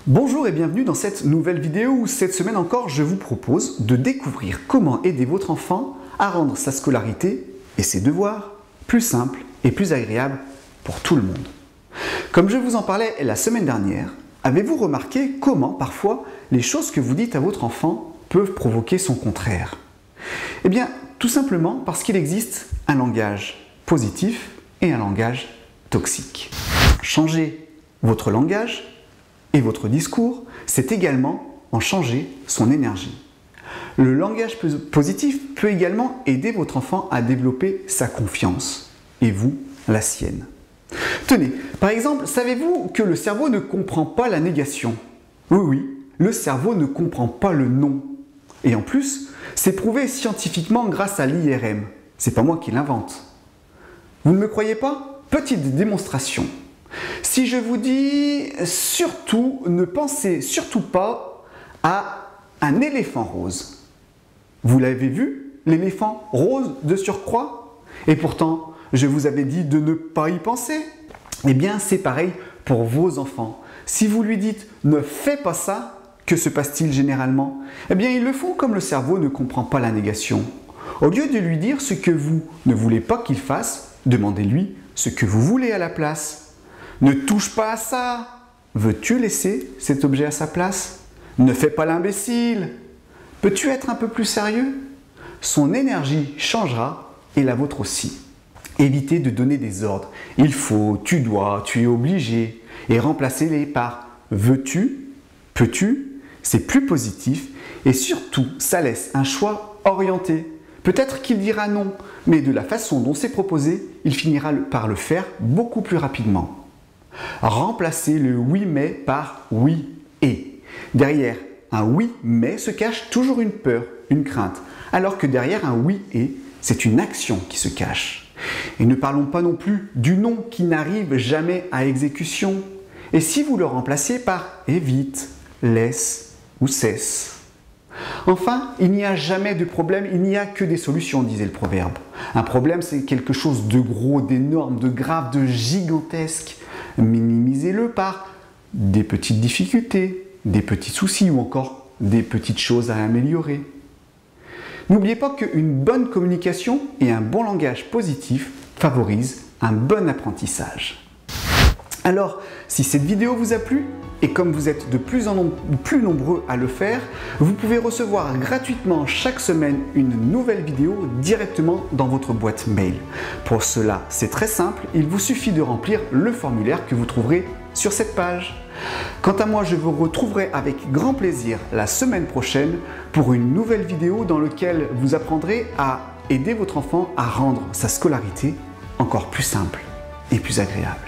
Bonjour et bienvenue dans cette nouvelle vidéo où cette semaine encore je vous propose de découvrir comment aider votre enfant à rendre sa scolarité et ses devoirs plus simples et plus agréables pour tout le monde. Comme je vous en parlais la semaine dernière, avez-vous remarqué comment parfois les choses que vous dites à votre enfant peuvent provoquer son contraire? Eh bien, tout simplement parce qu'il existe un langage positif et un langage toxique. Changer votre langage et votre discours, c'est également en changer son énergie. Le langage positif peut également aider votre enfant à développer sa confiance et vous, la sienne. Tenez, par exemple, savez-vous que le cerveau ne comprend pas la négation? Oui, le cerveau ne comprend pas le non. Et en plus, c'est prouvé scientifiquement grâce à l'IRM. C'est pas moi qui l'invente. Vous ne me croyez pas? Petite démonstration. Si je vous dis surtout, ne pensez surtout pas à un éléphant rose. Vous l'avez vu, l'éléphant rose de surcroît? Et pourtant, je vous avais dit de ne pas y penser. Eh bien, c'est pareil pour vos enfants. Si vous lui dites « ne fais pas ça », que se passe-t-il généralement? Eh bien, ils le font comme le cerveau ne comprend pas la négation. Au lieu de lui dire ce que vous ne voulez pas qu'il fasse, demandez-lui ce que vous voulez à la place. Ne touche pas à ça. Veux-tu laisser cet objet à sa place? Ne fais pas l'imbécile. Peux-tu être un peu plus sérieux? Son énergie changera et la vôtre aussi. Évitez de donner des ordres. Il faut, tu dois, tu es obligé. Et remplacez-les par veux-tu, peux-tu. C'est plus positif et surtout, ça laisse un choix orienté. Peut-être qu'il dira non, mais de la façon dont c'est proposé, il finira par le faire beaucoup plus rapidement. Remplacez le oui mais par oui et. Derrière un oui mais se cache toujours une peur, une crainte, alors que derrière un oui et, c'est une action qui se cache. Et ne parlons pas non plus du non qui n'arrive jamais à exécution. Et si vous le remplacez par évite, laisse ou cesse. Enfin, il n'y a jamais de problème, il n'y a que des solutions, disait le proverbe. Un problème, c'est quelque chose de gros, d'énorme, de grave, de gigantesque. Minimisez-le par des petites difficultés, des petits soucis ou encore des petites choses à améliorer. N'oubliez pas qu'une bonne communication et un bon langage positif favorisent un bon apprentissage. Alors, si cette vidéo vous a plu, et comme vous êtes de plus en plus nombreux à le faire, vous pouvez recevoir gratuitement chaque semaine une nouvelle vidéo directement dans votre boîte mail. Pour cela, c'est très simple, il vous suffit de remplir le formulaire que vous trouverez sur cette page. Quant à moi, je vous retrouverai avec grand plaisir la semaine prochaine pour une nouvelle vidéo dans laquelle vous apprendrez à aider votre enfant à rendre sa scolarité encore plus simple et plus agréable.